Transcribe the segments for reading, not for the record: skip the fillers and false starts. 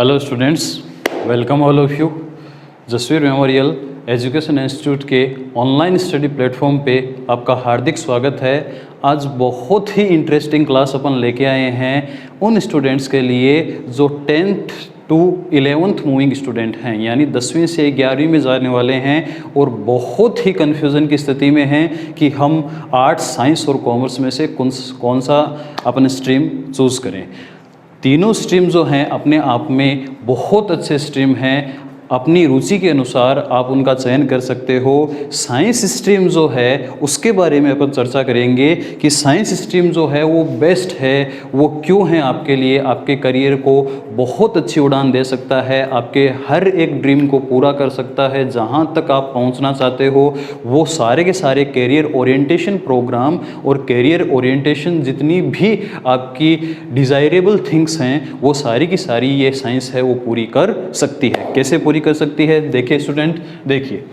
Hello students, welcome all of you. Jasvir memorial education institute के online study platform पे आपका हार्दिक स्वागत है। आज बहुत ही इंटरेस्टिंग क्लास अपन लेके आए हैं उन स्टूडेंट्स के लिए जो 10th to 11th moving student हैं, यानी 10वीं से 11वीं में जाने वाले हैं और बहुत ही कन्फ्यूज़न की स्थिति में हैं कि हम आर्ट्स, साइंस और कॉमर्स में से कौन सा अपने स्ट्रीम चूज़ करें। तीनों स्ट्रीम जो हैं अपने आप में बहुत अच्छे स्ट्रीम हैं, अपनी रुचि के अनुसार आप उनका चयन कर सकते हो। साइंस स्ट्रीम जो है उसके बारे में अपन चर्चा करेंगे कि साइंस स्ट्रीम जो है वो बेस्ट है, वो क्यों है आपके लिए, आपके करियर को बहुत अच्छी उड़ान दे सकता है, आपके हर एक ड्रीम को पूरा कर सकता है, जहां तक आप पहुंचना चाहते हो वो सारे के सारे कैरियर ओरिएंटेशन प्रोग्राम और कैरियर ओरिएंटेशन जितनी भी आपकी डिज़ायरेबल थिंग्स हैं वो सारी की सारी ये साइंस है वो पूरी कर सकती है। कैसे पूरी कर सकती है? देखिए स्टूडेंट, देखिए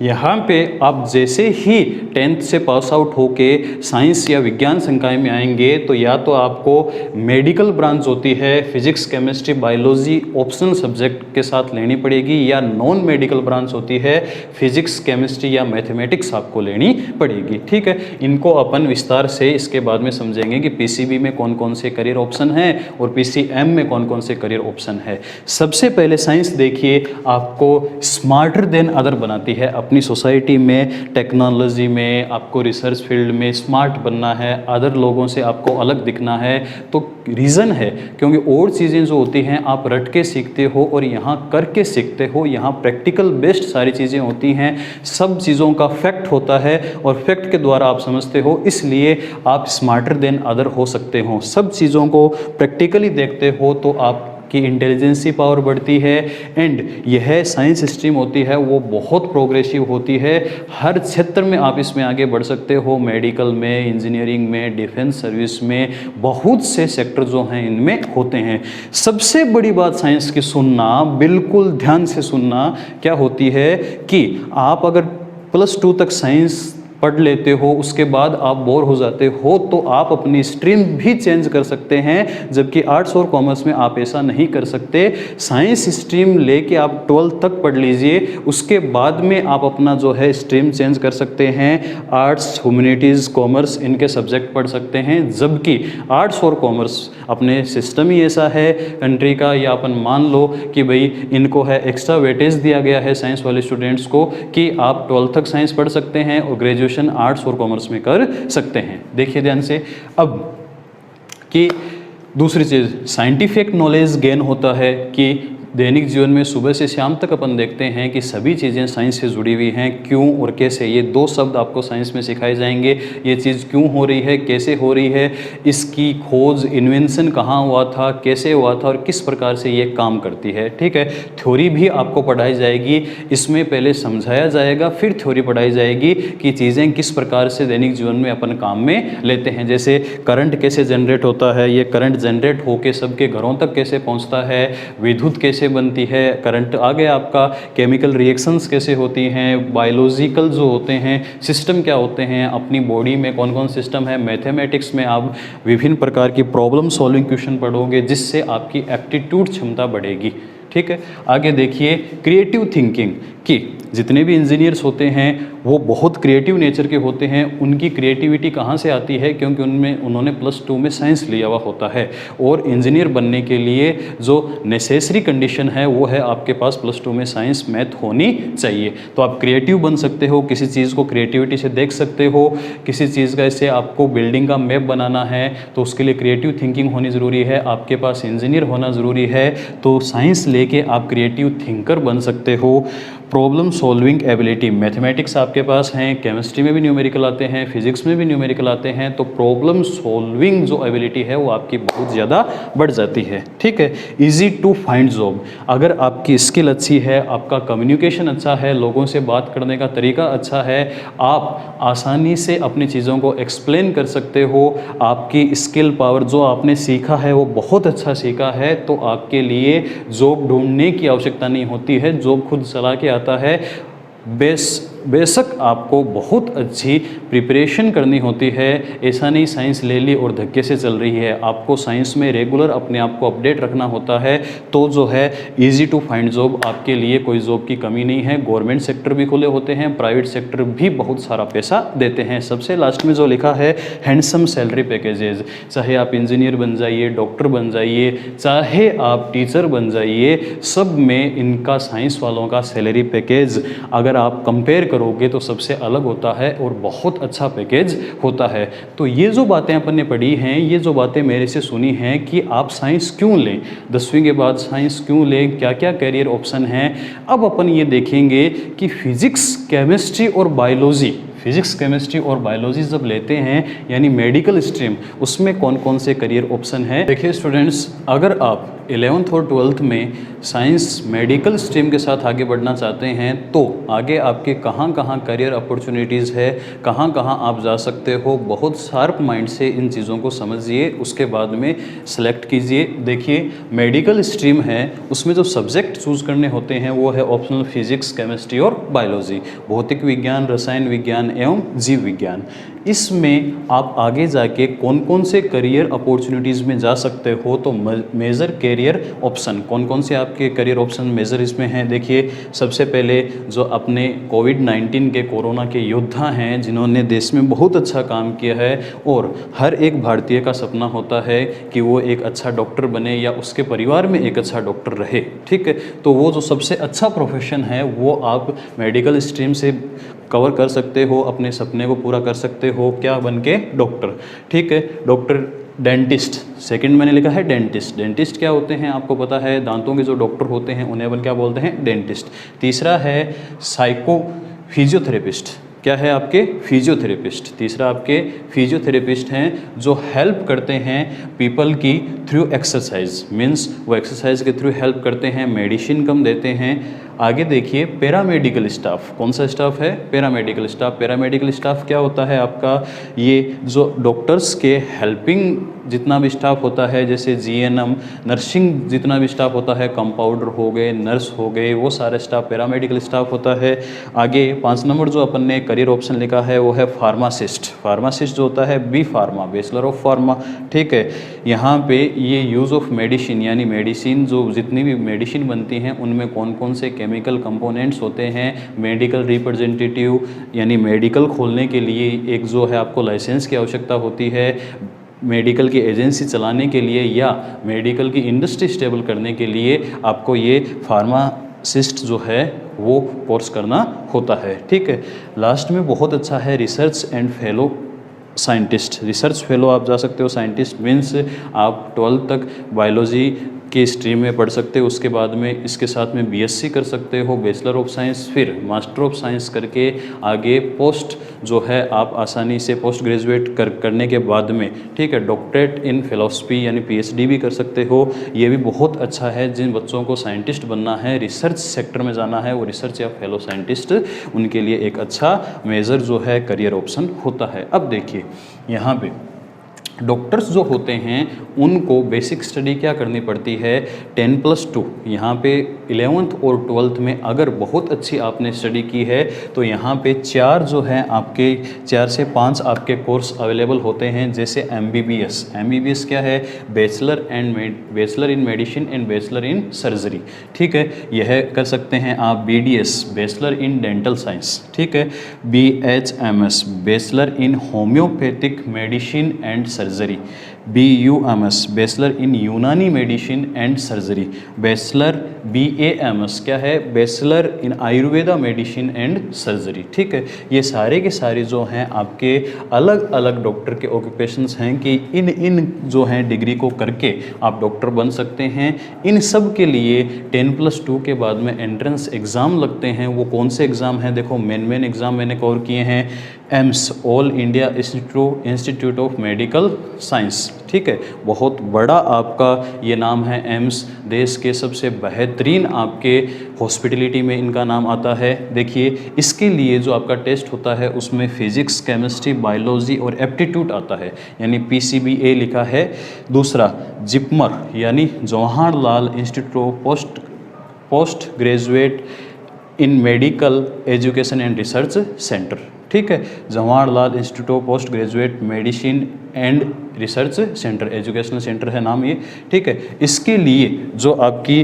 यहाँ पे आप जैसे ही 10th से पास आउट होके साइंस या विज्ञान संकाय में आएंगे तो या तो आपको मेडिकल ब्रांच होती है, physics, chemistry, biology optional subject के साथ लेनी पड़ेगी, या नॉन मेडिकल ब्रांच होती है, फिजिक्स, केमिस्ट्री या मैथमेटिक्स आपको लेनी पड़ेगी। ठीक है, इनको अपन विस्तार से इसके बाद में समझेंगे कि पीसीबी में कौन कौन से करियर ऑप्शन हैं और पीसीएम में कौन कौन से करियर ऑप्शन है। सबसे पहले साइंस देखिए आपको स्मार्टर देन अदर बनाती है। अपनी सोसाइटी में, टेक्नोलॉजी में, आपको रिसर्च फील्ड में स्मार्ट बनना है, अदर लोगों से आपको अलग दिखना है। तो रीज़न है क्योंकि और चीज़ें जो होती हैं आप रट के सीखते हो और यहाँ करके सीखते हो, यहाँ प्रैक्टिकल बेस्ड सारी चीज़ें होती हैं, सब चीज़ों का फैक्ट होता है और फैक्ट के द्वारा आप समझते हो, इसलिए आप स्मार्टर देन अदर हो सकते हो। सब चीज़ों को प्रैक्टिकली देखते हो तो आप की इंटेलिजेंसी पावर बढ़ती है। एंड यह साइंस स्ट्रीम होती है वो बहुत प्रोग्रेसिव होती है, हर क्षेत्र में आप इसमें आगे बढ़ सकते हो, मेडिकल में, इंजीनियरिंग में, डिफेंस सर्विस में, बहुत से सेक्टर जो हैं इनमें होते हैं। सबसे बड़ी बात साइंस की सुनना, बिल्कुल ध्यान से सुनना, क्या होती है कि आप अगर +2 तक साइंस पढ़ लेते हो उसके बाद आप बोर हो जाते हो तो आप अपनी स्ट्रीम भी चेंज कर सकते हैं, जबकि आर्ट्स और कॉमर्स में आप ऐसा नहीं कर सकते। साइंस स्ट्रीम लेके आप 12th तक पढ़ लीजिए, उसके बाद में आप अपना जो है स्ट्रीम चेंज कर सकते हैं। आर्ट्स, ह्यूमैनिटीज़, कॉमर्स इनके सब्जेक्ट पढ़ सकते हैं, जबकि आर्ट्स और कॉमर्स अपने सिस्टम ही ऐसा है कंट्री का, या अपन मान लो कि भाई इनको है एक्स्ट्रा वेटेज दिया गया है साइंस वाले स्टूडेंट्स को कि आप 12th तक साइंस पढ़ सकते हैं और ग्रेजुएशन आर्ट्स और कॉमर्स में कर सकते हैं। देखिए ध्यान से अब कि दूसरी चीज़ साइंटिफिक नॉलेज गेन होता है कि दैनिक जीवन में सुबह से शाम तक अपन देखते हैं कि सभी चीज़ें साइंस से जुड़ी हुई हैं। क्यों और कैसे, ये 2 शब्द आपको साइंस में सिखाए जाएंगे। ये चीज़ क्यों हो रही है, कैसे हो रही है, इसकी खोज, इन्वेंशन कहाँ हुआ था, कैसे हुआ था और किस प्रकार से ये काम करती है। ठीक है, थ्योरी भी आपको पढ़ाई जाएगी, इसमें पहले समझाया जाएगा फिर थ्योरी पढ़ाई जाएगी कि चीज़ें किस प्रकार से दैनिक जीवन में अपन काम में लेते हैं। जैसे करंट कैसे जनरेट होता है, ये करंट जनरेट होकर सबके घरों तक कैसे पहुँचता है, विद्युत कैसे बनती है, करंट आ गया आपका, केमिकल रिएक्शंस कैसे होती हैं, बायोलॉजिकल जो होते हैं सिस्टम क्या होते हैं, अपनी बॉडी में कौन कौन सिस्टम है। मैथमेटिक्स में आप विभिन्न प्रकार की प्रॉब्लम सॉल्विंग क्वेश्चन पढ़ोगे जिससे आपकी एप्टीट्यूड क्षमता बढ़ेगी। ठीक है, आगे देखिए क्रिएटिव थिंकिंग कि जितने भी इंजीनियर्स होते हैं वो बहुत क्रिएटिव नेचर के होते हैं। उनकी क्रिएटिविटी कहाँ से आती है? क्योंकि उन्होंने +2 में साइंस लिया हुआ होता है और इंजीनियर बनने के लिए जो नेसेसरी कंडीशन है वो है आपके पास +2 में साइंस, मैथ होनी चाहिए। तो आप क्रिएटिव बन सकते हो, किसी चीज़ को क्रिएटिविटी से देख सकते हो, किसी चीज़ का ऐसे आपको बिल्डिंग का मैप बनाना है तो उसके लिए क्रिएटिव थिंकिंग होनी ज़रूरी है, आपके पास इंजीनियर होना ज़रूरी है। तो साइंस लेके आप क्रिएटिव थिंकर बन सकते हो। प्रॉब्लम सॉल्विंग एबिलिटी, मैथमेटिक्स आपके पास हैं, केमिस्ट्री में भी न्यूमेरिकल आते हैं, फिजिक्स में भी न्यूमेरिकल आते हैं, तो प्रॉब्लम सॉल्विंग जो एबिलिटी है वो आपकी बहुत ज़्यादा बढ़ जाती है। ठीक है, इजी टू फाइंड जॉब, अगर आपकी स्किल अच्छी है, आपका कम्युनिकेशन अच्छा है, लोगों से बात करने का तरीका अच्छा है, आप आसानी से अपनी चीज़ों को एक्सप्लेन कर सकते हो, आपकी स्किल पावर जो आपने सीखा है वो बहुत अच्छा सीखा है, तो आपके लिए जॉब ढूंढने की आवश्यकता नहीं होती है, जॉब खुद चला के आता है। बेशक आपको बहुत अच्छी प्रिपरेशन करनी होती है, ऐसा नहीं साइंस ले ली और धक्के से चल रही है। आपको साइंस में रेगुलर अपने आप को अपडेट रखना होता है, तो जो है इजी टू फाइंड जॉब, आपके लिए कोई जॉब की कमी नहीं है। गवर्नमेंट सेक्टर भी खुले होते हैं, प्राइवेट सेक्टर भी बहुत सारा पैसा देते हैं। सबसे लास्ट में जो लिखा है हैंडसम सैलरी पैकेजेस, चाहे आप इंजीनियर बन जाइए, डॉक्टर बन जाइए, चाहे आप टीचर बन जाइए, सब में इनका साइंस वालों का सैलरी पैकेज अगर आप कंपेयर करोगे तो सबसे अलग होता है और बहुत अच्छा पैकेज होता है। तो ये जो बातें अपन ने पढ़ी हैं, ये जो बातें मेरे से सुनी हैं कि आप साइंस क्यों लें, 10वीं के बाद साइंस क्यों लें, क्या क्या कैरियर ऑप्शन हैं, अब अपन ये देखेंगे कि फिजिक्स, केमिस्ट्री और बायोलॉजी, फिजिक्स, केमिस्ट्री और बायोलॉजी जब लेते हैं यानी मेडिकल स्ट्रीम, उसमें कौन कौन से करियर ऑप्शन हैं। देखिए स्टूडेंट्स, अगर आप 11th और 12th में साइंस मेडिकल स्ट्रीम के साथ आगे बढ़ना चाहते हैं तो आगे आपके कहाँ कहाँ करियर अपॉर्चुनिटीज़ है, कहाँ कहाँ आप जा सकते हो, बहुत शार्प माइंड से इन चीज़ों को समझिए, उसके बाद में सेलेक्ट कीजिए। देखिए मेडिकल स्ट्रीम है, उसमें जो सब्जेक्ट चूज़ करने होते हैं वो है ऑप्शनल फिजिक्स, केमिस्ट्री और बायोलॉजी, भौतिक विज्ञान, रसायन विज्ञान एवं जीव विज्ञान। इसमें आप आगे जाके कौन कौन से करियर अपॉर्चुनिटीज़ में जा सकते हो, तो मेजर करियर ऑप्शन कौन कौन से आपके करियर ऑप्शन मेजर इसमें हैं। देखिए सबसे पहले जो अपने कोविड-19 के कोरोना के योद्धा हैं, जिन्होंने देश में बहुत अच्छा काम किया है और हर एक भारतीय का सपना होता है कि वो एक अच्छा डॉक्टर बने या उसके परिवार में एक अच्छा डॉक्टर रहे, ठीक है। तो वो जो सबसे अच्छा प्रोफेशन है वो आप मेडिकल स्ट्रीम से कवर कर सकते हो, अपने सपने को पूरा कर सकते हो, क्या बन के, डॉक्टर, ठीक है। डॉक्टर, डेंटिस्ट, सेकंड मैंने लिखा है डेंटिस्ट। डेंटिस्ट क्या होते हैं आपको पता है, दांतों के जो डॉक्टर होते हैं उन्हें अपन क्या बोलते हैं, डेंटिस्ट। तीसरा है साइको फिजियोथेरेपिस्ट, क्या है आपके, फिजियोथेरेपिस्ट। तीसरा आपके फिजियोथेरेपिस्ट हैं जो हेल्प करते हैं पीपल की थ्रू एक्सरसाइज, मीन्स वो एक्सरसाइज के थ्रू हेल्प करते हैं, मेडिसिन कम देते हैं। आगे देखिए पैरामेडिकल स्टाफ, कौन सा स्टाफ है, पैरामेडिकल स्टाफ। पैरामेडिकल स्टाफ क्या होता है आपका, ये जो डॉक्टर्स के हेल्पिंग जितना भी स्टाफ होता है, जैसे जीएनएम, नर्सिंग जितना भी स्टाफ होता है, कंपाउंडर हो गए, नर्स हो गए, वो सारे स्टाफ पैरामेडिकल स्टाफ होता है। आगे 5 नंबर जो अपन ने करियर ऑप्शन लिखा है वो है फार्मासिस्ट। फार्मासिस्ट जो होता है B pharma, bachelor of pharma, ठीक है। यहाँ पे ये यूज़ ऑफ मेडिसिन यानी मेडिसिन, जो जितनी भी मेडिसिन बनती हैं उनमें कौन कौन से केमिकल कंपोनेंट्स होते हैं। मेडिकल रिप्रेजेंटेटिव यानी मेडिकल खोलने के लिए एक जो है आपको लाइसेंस की आवश्यकता होती है, मेडिकल की एजेंसी चलाने के लिए या मेडिकल की इंडस्ट्री स्टेबल करने के लिए आपको ये फार्मासिस्ट जो है वो कोर्स करना होता है, ठीक है। लास्ट में बहुत अच्छा है research and fellow scientist. Research fellow आप जा सकते हो, साइंटिस्ट मीन्स आप 12th तक बायोलॉजी की स्ट्रीम में पढ़ सकते हो, उसके बाद में इसके साथ में बीएससी कर सकते हो, बैचलर ऑफ साइंस, फिर मास्टर ऑफ साइंस करके आगे पोस्ट जो है आप आसानी से पोस्ट ग्रेजुएट करने के बाद में, ठीक है, डॉक्टरेट इन फिलॉसफी यानी पीएचडी भी कर सकते हो। ये भी बहुत अच्छा है जिन बच्चों को साइंटिस्ट बनना है, रिसर्च सेक्टर में जाना है, वो रिसर्च या फेलो साइंटिस्ट उनके लिए एक अच्छा मेजर जो है करियर ऑप्शन होता है। अब देखिए यहाँ पे डॉक्टर्स जो होते हैं उनको बेसिक स्टडी क्या करनी पड़ती है, 10+2। यहाँ पे 11th और 12th में अगर बहुत अच्छी आपने स्टडी की है तो यहाँ पे 4 जो हैं आपके 4 से 5 आपके कोर्स अवेलेबल होते हैं, जैसे एमबीबीएस। एमबीबीएस क्या है, bachelor in medicine and bachelor in surgery, ठीक है। यह कर सकते हैं आप। BDS, bachelor in dental science, ठीक है। BHMS, bachelor in homeopathic medicine and surgery. BUMS, bachelor in Unani medicine and surgery. Bachelor BAMS क्या है, bachelor in Ayurveda medicine and surgery, ठीक है। ये सारे के सारे जो हैं आपके अलग अलग डॉक्टर के ऑक्यूपेशंस हैं कि इन जो हैं डिग्री को करके आप डॉक्टर बन सकते हैं। इन सब के लिए 10+2 के बाद में एंट्रेंस एग्ज़ाम लगते हैं। वो कौन से एग्ज़ाम हैं, देखो मेन एग्ज़ाम मैंने कवर किए हैं। AIIMS, all India institute of medical science, ठीक है, बहुत बड़ा आपका ये नाम है एम्स, देश के सबसे बेहतरीन आपके हॉस्पिटलिटी में इनका नाम आता है। देखिए इसके लिए जो आपका टेस्ट होता है उसमें फिजिक्स, केमिस्ट्री, बायोलॉजी और एप्टीट्यूड आता है, यानी PCBA लिखा है। दूसरा जिपमर यानी Jawaharlal institute of post graduate in medical education and research centre, ठीक है, Jawaharlal institute of post graduate medicine and research centre, educational centre है नाम ये, ठीक है। इसके लिए जो आपकी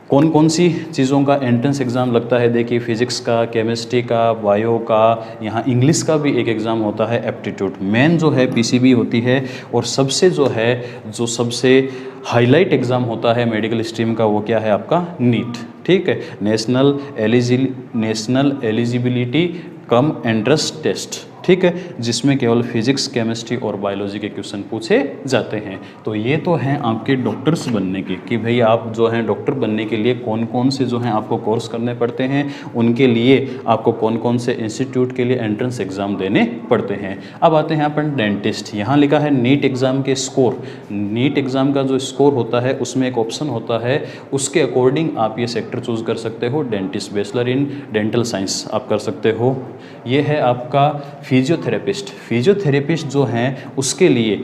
कौन कौन सी चीज़ों का एंट्रेंस एग्ज़ाम लगता है, देखिए फिजिक्स का, केमिस्ट्री का, बायो का, यहाँ इंग्लिश का भी एक एग्ज़ाम होता है, एप्टीट्यूड, मेन जो है पीसीबी होती है, और सबसे जो है जो सबसे हाईलाइट एग्ज़ाम होता है मेडिकल स्ट्रीम का वो क्या है आपका नीट, ठीक है, national eligibility cum entrance test, ठीक है, जिसमें केवल फिजिक्स, केमिस्ट्री और बायोलॉजी के क्वेश्चन पूछे जाते हैं। तो ये तो हैं आपके डॉक्टर्स बनने के, कि भाई आप जो हैं डॉक्टर बनने के लिए कौन कौन से जो हैं आपको कोर्स करने पड़ते हैं, उनके लिए आपको कौन कौन से इंस्टीट्यूट के लिए एंट्रेंस एग्ज़ाम देने पड़ते हैं। अब आते हैं अपन डेंटिस्ट, यहाँ लिखा है नीट एग्ज़ाम के स्कोर, नीट एग्ज़ाम का जो स्कोर होता है उसमें एक ऑप्शन होता है, उसके अकॉर्डिंग आप ये सेक्टर चूज़ कर सकते हो। Dentist, bachelor in dental science आप कर सकते हो। ये है आपका फिजियोथेरेपिस्ट जो हैं उसके लिए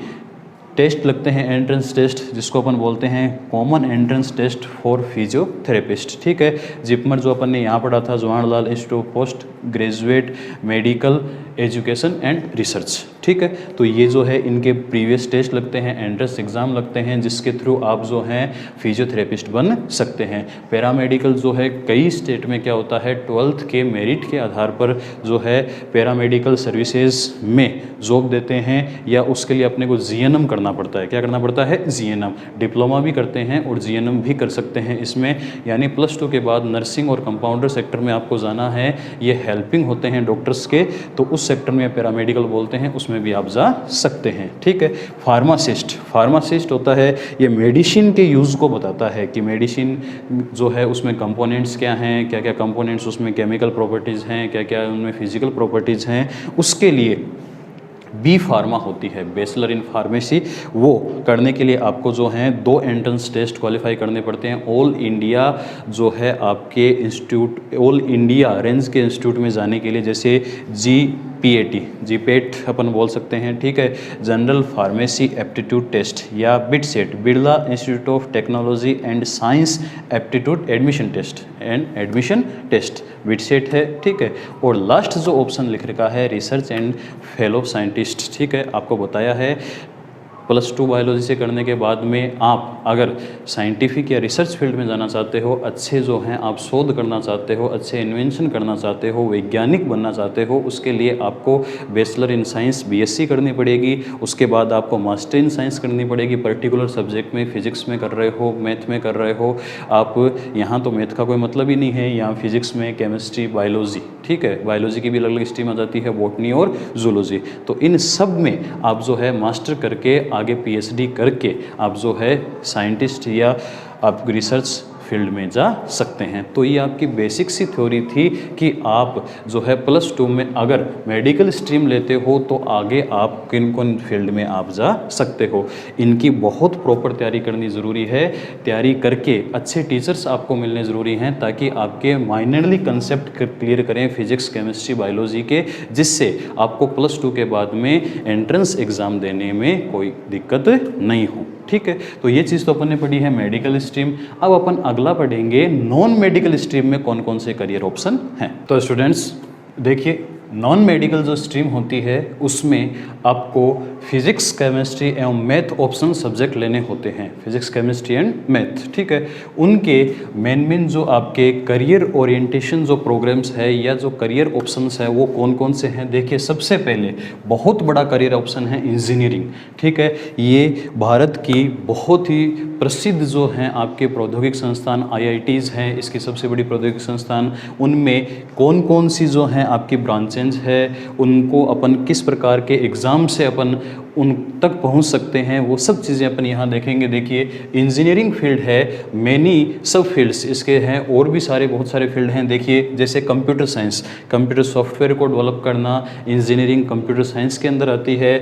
टेस्ट लगते हैं, एंट्रेंस टेस्ट, जिसको अपन बोलते हैं common entrance test for physiotherapist, ठीक है। जिपमर जो अपन ने यहाँ पढ़ा था, Jawaharlal institute of post graduate medical education and research, ठीक है। तो ये जो है इनके प्रीवियस टेस्ट लगते हैं, एंट्रेंस एग्ज़ाम लगते हैं, जिसके थ्रू आप जो हैं फिजियोथेरेपिस्ट बन सकते हैं। पैरामेडिकल जो है कई स्टेट में क्या होता है, 12th के मेरिट के आधार पर जो है पैरामेडिकल सर्विसेज में जॉब देते हैं, या उसके लिए अपने को जीएनएम करना पड़ता है। क्या करना पड़ता है, जीएनएम, डिप्लोमा भी करते हैं और जीएनएम भी कर सकते हैं इसमें, यानी +2 के बाद नर्सिंग और कंपाउंडर सेक्टर में आपको जाना है, ये हेल्पिंग होते हैं डॉक्टर्स के, तो उस सेक्टर में पैरामेडिकल बोलते हैं, उसमें भी आप जा सकते हैं, ठीक है। फार्मासिस्ट होता है, ये मेडिसिन के यूज़ को बताता है कि मेडिसिन जो है उसमें कंपोनेंट्स क्या हैं, क्या क्या कंपोनेंट्स उसमें केमिकल प्रॉपर्टीज़ हैं, क्या क्या उनमें फिजिकल प्रॉपर्टीज़ हैं, उसके लिए बी फार्मा होती है, बैचलर इन फार्मेसी। वो करने के लिए आपको जो हैं 2 एंट्रेंस टेस्ट क्वालिफाई करने पड़ते हैं। ऑल इंडिया जो है आपके इंस्टीट्यूट, ऑल इंडिया रेंज के इंस्टीट्यूट में जाने के लिए, जैसे जीपेट अपन बोल सकते हैं, ठीक है, जनरल फार्मेसी एप्टीट्यूड टेस्ट, या BITSAT, Birla institute of technology and science aptitude admission test, BITSAT है, ठीक है। और लास्ट जो ऑप्शन लिख रखा है रिसर्च एंड फेलो साइंटिस्ट, ठीक है, आपको बताया है +2 बायोलॉजी से करने के बाद में आप अगर साइंटिफिक या रिसर्च फील्ड में जाना चाहते हो, अच्छे जो हैं आप शोध करना चाहते हो, अच्छे इन्वेंशन करना चाहते हो, वैज्ञानिक बनना चाहते हो, उसके लिए आपको बैचलर इन साइंस BSc करनी पड़ेगी। उसके बाद आपको मास्टर इन साइंस करनी पड़ेगी, पर्टिकुलर सब्जेक्ट में, फिजिक्स में कर रहे हो, मैथ में कर रहे हो आप, यहाँ तो मैथ का कोई मतलब ही नहीं है, यहाँ फिजिक्स में, केमिस्ट्री, बायोलॉजी, ठीक है, बायोलॉजी की भी अलग अलग स्ट्रीम आ जाती है, बॉटनी और जूलॉजी। तो इन सब में आप जो है मास्टर करके आगे PhD करके आप जो है साइंटिस्ट या आप रिसर्च फील्ड में जा सकते हैं। तो ये आपकी बेसिक सी थ्योरी थी कि आप जो है +2 में अगर मेडिकल स्ट्रीम लेते हो तो आगे आप किन किन फील्ड में आप जा सकते हो। इनकी बहुत प्रॉपर तैयारी करनी ज़रूरी है, तैयारी करके अच्छे टीचर्स आपको मिलने ज़रूरी हैं, ताकि आपके माइनरली कंसेप्ट क्लियर करें फिजिक्स, केमिस्ट्री, बायोलॉजी के, जिससे आपको +2 के बाद में एंट्रेंस एग्ज़ाम देने में कोई दिक्कत नहीं हो, ठीक है। तो ये चीज़ तो अपन ने पढ़ी है मेडिकल स्ट्रीम। अब अपन अगला पढ़ेंगे नॉन मेडिकल स्ट्रीम में कौन कौन से करियर ऑप्शन हैं। तो स्टूडेंट्स देखिए, नॉन मेडिकल जो स्ट्रीम होती है उसमें आपको फिजिक्स, केमिस्ट्री एवं मैथ ऑप्शन सब्जेक्ट लेने होते हैं, फिजिक्स, केमिस्ट्री एंड मैथ, ठीक है। उनके मेन जो आपके करियर ओरिएंटेशन जो प्रोग्राम्स है या जो करियर ऑप्शंस है वो कौन कौन से हैं। देखिए, सबसे पहले बहुत बड़ा करियर ऑप्शन है इंजीनियरिंग, ठीक है। ये भारत की बहुत ही प्रसिद्ध जो हैं आपके प्रौद्योगिक संस्थान IITs हैं, इसकी सबसे बड़ी प्रौद्योगिक संस्थान, उनमें कौन कौन सी जो हैं आपकी ब्रांचेज है, उनको अपन किस प्रकार के एग्ज़ाम से अपन उन तक पहुंच सकते हैं, वो सब चीज़ें अपन यहाँ देखेंगे। देखिए, इंजीनियरिंग फील्ड है, मैनी सब फील्ड्स इसके हैं, और भी बहुत सारे फील्ड हैं। देखिए, जैसे कंप्यूटर साइंस, कंप्यूटर सॉफ्टवेयर को डेवलप करना इंजीनियरिंग कंप्यूटर साइंस के अंदर आती है।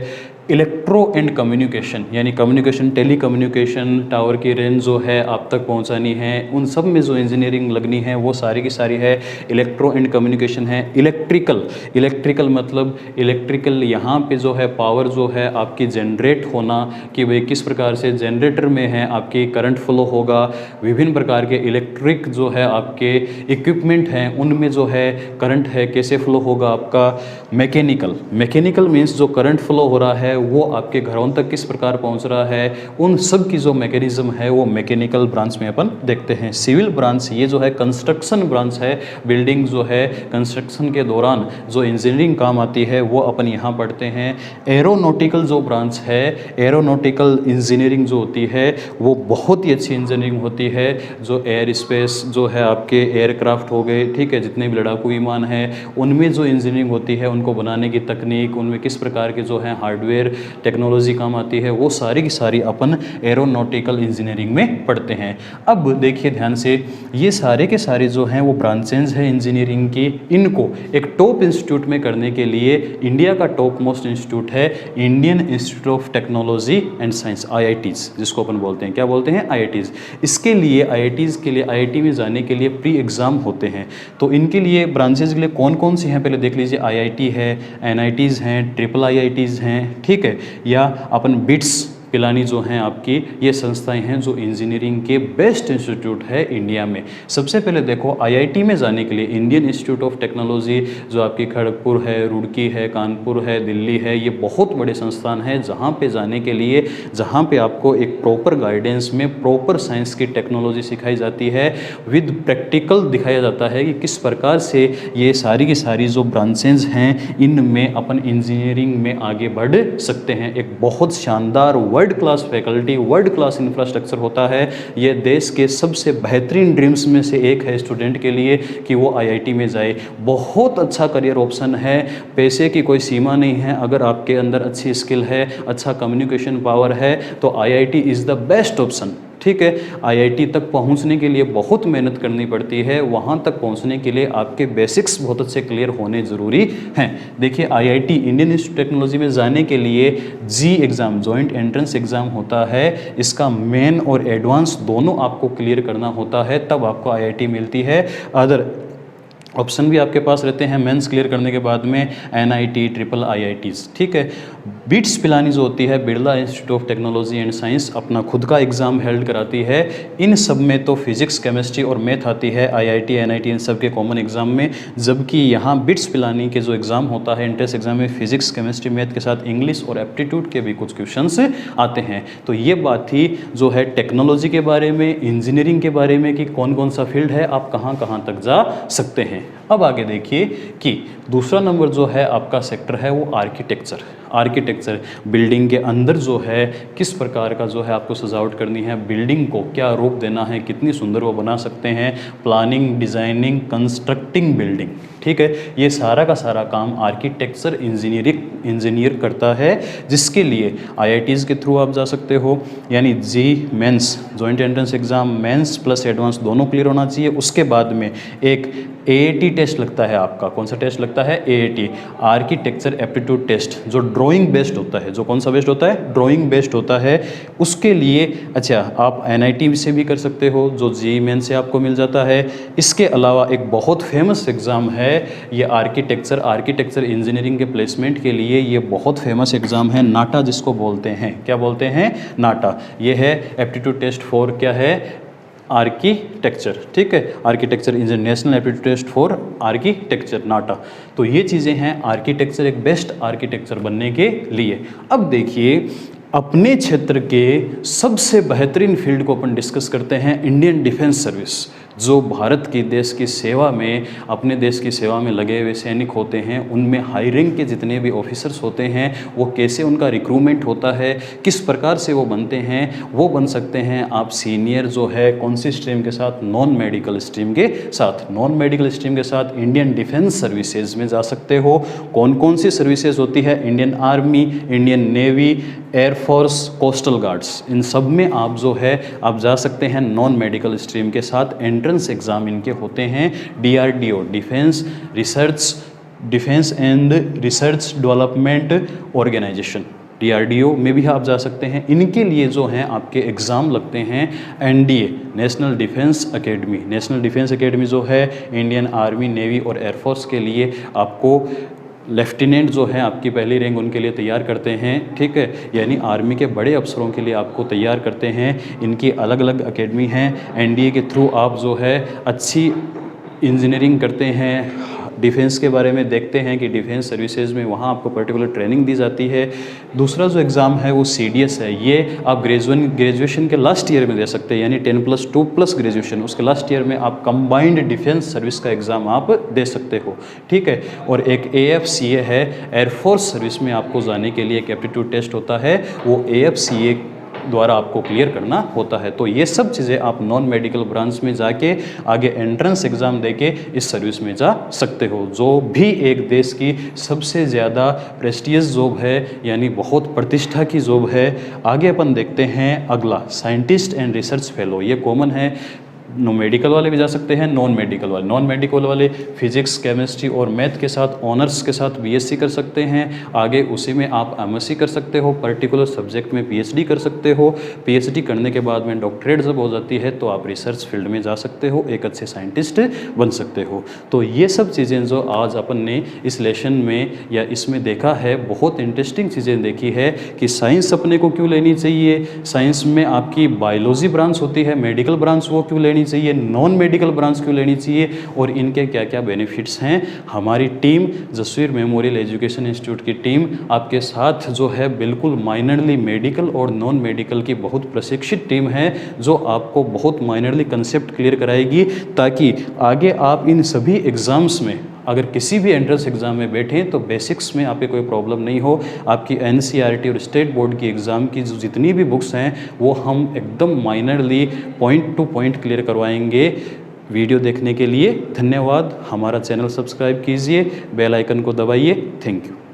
इलेक्ट्रो एंड कम्युनिकेशन, यानी कम्युनिकेशन, टेली कम्युनिकेशन, टावर की रेंज जो है आप तक पहुंचानी है, उन सब में जो इंजीनियरिंग लगनी है वो सारी की सारी है इलेक्ट्रो एंड कम्युनिकेशन है। इलेक्ट्रिकल मतलब इलेक्ट्रिकल, यहाँ पे जो है पावर जो है आपकी जनरेट होना, कि भाई किस प्रकार से जनरेटर में है आपकी करंट फ्लो होगा, विभिन्न प्रकार के इलेक्ट्रिक जो है आपके इक्विपमेंट हैं उनमें जो है करंट है कैसे फ्लो होगा आपका। मैकेनिकल मीन्स जो करंट फ्लो हो रहा है वो आपके घरों तक किस प्रकार पहुंच रहा है, उन सब की जो मैकेनिज्म है वो मैकेनिकल ब्रांच में अपन देखते हैं। सिविल ब्रांच ये जो है कंस्ट्रक्शन ब्रांच है, बिल्डिंग जो है कंस्ट्रक्शन के दौरान जो इंजीनियरिंग काम आती है वो अपन यहाँ पढ़ते हैं। एरोनॉटिकल जो ब्रांच है, एरोनॉटिकल इंजीनियरिंग जो होती है वो बहुत ही अच्छी इंजीनियरिंग होती है, जो एयर स्पेस जो है आपके एयरक्राफ्ट हो गए, ठीक है, जितने भी लड़ाकू विमान हैं उनमें जो इंजीनियरिंग होती है, उनको बनाने की तकनीक, उनमें किस प्रकार के जो है हार्डवेयर टेक्नोलॉजी काम आती है, वो सारी की सारी अपन एरोनॉटिकल इंजीनियरिंग में पढ़ते हैं। अब देखिए ध्यान से, ये सारे के सारे जो हैं वो ब्रांचेज हैं इंजीनियरिंग की, इनको एक टॉप इंस्टीट्यूट में करने के लिए इंडिया का टॉप मोस्ट इंस्टीट्यूट है Indian institute of technology and science, IITs, जिसको अपन बोलते हैं, क्या बोलते हैं, IITs। इसके लिए IITs के लिए, IIT में जाने के लिए प्री एग्ज़ाम होते हैं। तो इनके लिए ब्रांचेज के लिए कौन कौन सी हैं पहले देख लीजिए। IIT है, NITs हैं, IIITs हैं, ठीक है, या अपन बिट्स पिलानी जो हैं आपकी, ये संस्थाएं हैं जो इंजीनियरिंग के बेस्ट इंस्टीट्यूट है इंडिया में। सबसे पहले देखो IIT में जाने के लिए इंडियन इंस्टीट्यूट ऑफ टेक्नोलॉजी जो आपकी खड़गपुर है, रुड़की है, कानपुर है, दिल्ली है, ये बहुत बड़े संस्थान हैं जहाँ पे जाने के लिए, जहाँ पे आपको एक प्रॉपर गाइडेंस में प्रॉपर साइंस की टेक्नोलॉजी सिखाई जाती है, विद प्रैक्टिकल दिखाया जाता है कि किस प्रकार से ये सारी की सारी जो ब्रांचेज हैं इनमें अपन इंजीनियरिंग में आगे बढ़ सकते हैं। एक बहुत शानदार world class faculty, world class infrastructure होता है। ये देश के सबसे बेहतरीन ड्रीम्स में से एक है स्टूडेंट के लिए कि वो IIT में जाए। बहुत अच्छा करियर ऑप्शन है, पैसे की कोई सीमा नहीं है। अगर आपके अंदर अच्छी स्किल है, अच्छा कम्युनिकेशन पावर है, तो IIT is the best option, ठीक है। IIT तक पहुंचने के लिए बहुत मेहनत करनी पड़ती है, वहां तक पहुंचने के लिए आपके बेसिक्स बहुत अच्छे क्लियर होने ज़रूरी हैं। देखिए IIT इंडियन इंस्टीट्यूट टेक्नोलॉजी में जाने के लिए जी एग्ज़ाम, जॉइंट एंट्रेंस एग्ज़ाम होता है, इसका मेन और एडवांस दोनों आपको क्लियर करना होता है, तब आपको IIT मिलती है। अदर ऑप्शन भी आपके पास रहते हैं मेंस क्लियर करने के बाद में, NIT, IIITs, ठीक है। बिट्स पिलानी जो होती है, Birla institute of technology and science, अपना खुद का एग्ज़ाम हेल्ड कराती है। इन सब में तो फिजिक्स, केमिस्ट्री और मैथ आती है, IIT, NIT इन सब के कॉमन एग्ज़ाम में, जबकि यहाँ बिट्स पिलानी के जो एग्ज़ाम होता है एंट्रेंस एग्ज़ाम में, फिजिक्स, केमिस्ट्री, मैथ के साथ इंग्लिश और एप्टीट्यूड के भी कुछ क्वेश्चंस आते हैं। तो ये बात थी जो है टेक्नोलॉजी के बारे में, इंजीनियरिंग के बारे में, कि कौन कौन सा फील्ड है, आप कहाँ कहाँ तक जा सकते हैं। अब आगे देखिए कि दूसरा नंबर जो है आपका सेक्टर है वो आर्किटेक्चर, बिल्डिंग के अंदर जो है किस प्रकार का जो है आपको सजावट करनी है, बिल्डिंग को क्या रूप देना है, कितनी सुंदर वो बना सकते हैं, प्लानिंग, डिज़ाइनिंग, कंस्ट्रक्टिंग बिल्डिंग, ठीक है। ये सारा का सारा काम आर्किटेक्चर इंजीनियर करता है, जिसके लिए IITs के थ्रू आप जा सकते हो, यानी JEE mains, joint entrance exam, mains plus advance दोनों क्लियर होना चाहिए। उसके बाद में एक AAT टेस्ट लगता है आपका। कौन सा टेस्ट लगता है? AAT, आर्किटेक्चर एप्टीट्यूड टेस्ट, जो ड्राइंग बेस्ड होता है। जो कौन सा बेस्ड होता है? ड्राइंग बेस्ड होता है। उसके लिए अच्छा आप NIT से भी कर सकते हो, जो JEE मेन से आपको मिल जाता है। इसके अलावा एक बहुत फेमस एग्ज़ाम है ये आर्किटेक्चर इंजीनियरिंग के प्लेसमेंट के लिए ये बहुत फेमस एग्ज़ाम है, नाटा जिसको बोलते हैं। क्या बोलते हैं? नाटा। ये है एप्टीट्यूड टेस्ट फॉर क्या है? आर्किटेक्चर, ठीक है। Architecture engineer, national aptitude test for architecture, NATA. तो ये चीज़ें हैं आर्किटेक्चर, एक बेस्ट आर्किटेक्चर बनने के लिए। अब देखिए अपने क्षेत्र के सबसे बेहतरीन फील्ड को अपन डिस्कस करते हैं, इंडियन डिफेंस सर्विस। जो भारत की देश की सेवा में, अपने देश की सेवा में लगे हुए सैनिक होते हैं, उनमें हाई रैंक के जितने भी ऑफिसर्स होते हैं, वो कैसे उनका रिक्रूटमेंट होता है, किस प्रकार से वो बनते हैं। वो बन सकते हैं आप सीनियर जो है कौन सी स्ट्रीम के साथ? नॉन मेडिकल स्ट्रीम के साथ। नॉन मेडिकल स्ट्रीम के साथ इंडियन डिफेंस सर्विसेज में जा सकते हो। कौन कौन सी सर्विसेज होती है? Indian Army, Indian Navy, air force, coastal guards, इन सब में आप जो है आप जा सकते हैं नॉन मेडिकल स्ट्रीम के साथ। एंट्रेंस एग्ज़ाम इनके होते हैं DRDO, defence and research development organisation, DRDO में भी आप जा सकते हैं। इनके लिए जो हैं आपके एग्ज़ाम लगते हैं NDA, national defence academy. National defence academy जो है इंडियन आर्मी, नेवी और एयरफोर्स के लिए आपको लेफ्टिनेंट जो है आपकी पहली रैंक उनके लिए तैयार करते हैं, ठीक है, यानी आर्मी के बड़े अफसरों के लिए आपको तैयार करते हैं। इनकी अलग अलग एकेडमी हैं। NDA के थ्रू आप जो है अच्छी इंजीनियरिंग करते हैं, डिफेंस के बारे में देखते हैं कि डिफेंस सर्विसेज में वहाँ आपको पर्टिकुलर ट्रेनिंग दी जाती है। दूसरा जो एग्ज़ाम है वो CDS है। ये आप ग्रेजुएशन के लास्ट ईयर में दे सकते हैं, यानी 10+2+ ग्रेजुएशन, उसके लास्ट ईयर में आप कंबाइंड डिफेंस सर्विस का एग्ज़ाम आप दे सकते हो, ठीक है। और एक AFCA है, एयरफोर्स सर्विस में आपको जाने के लिए एक एप्टीट्यूड टेस्ट होता है, वो AFCA द्वारा आपको क्लियर करना होता है। तो ये सब चीज़ें आप नॉन मेडिकल ब्रांच में जाके आगे एंट्रेंस एग्ज़ाम देके इस सर्विस में जा सकते हो, जो भी एक देश की सबसे ज़्यादा प्रेस्टिजियस जॉब है, यानी बहुत प्रतिष्ठा की जॉब है। आगे अपन देखते हैं अगला, साइंटिस्ट एंड रिसर्च फेलो। ये कॉमन है, मेडिकल वाले भी जा सकते हैं, नॉन मेडिकल वाले फिजिक्स, केमिस्ट्री और मैथ के साथ ऑनर्स के साथ BSc कर सकते हैं। आगे उसी में आप MSc कर सकते हो, पर्टिकुलर सब्जेक्ट में PhD कर सकते हो। PhD करने के बाद में डॉक्टरेट जब हो जाती है तो आप रिसर्च फील्ड में जा सकते हो, एक अच्छे साइंटिस्ट बन सकते हो। तो ये सब चीज़ें जो आज अपन ने इस लेसन में या इसमें देखा है, बहुत इंटरेस्टिंग चीज़ें देखी है कि साइंस अपने को क्यों लेनी चाहिए, साइंस में आपकी बायोलॉजी ब्रांच होती है, मेडिकल ब्रांच वो क्यों लेनी चाहिए, नॉन मेडिकल ब्रांच क्यों लेनी चाहिए और इनके क्या क्या बेनिफिट्स हैं। हमारी team Jasvir memorial education institute की टीम आपके साथ जो है बिल्कुल माइनरली मेडिकल और नॉन मेडिकल की बहुत प्रशिक्षित टीम है, जो आपको बहुत माइनरली कंसेप्ट क्लियर कराएगी, ताकि आगे आप इन सभी एग्ज़ाम्स में अगर किसी भी एंट्रेंस एग्ज़ाम में बैठें तो बेसिक्स में आपके कोई प्रॉब्लम नहीं हो। आपकी NCERT और स्टेट बोर्ड की एग्ज़ाम की जो जितनी भी बुक्स हैं वो हम एकदम minorly point two point clear करवाएंगे। वीडियो देखने के लिए धन्यवाद। हमारा चैनल सब्सक्राइब कीजिए, बेल आइकन को दबाइए। Thank you.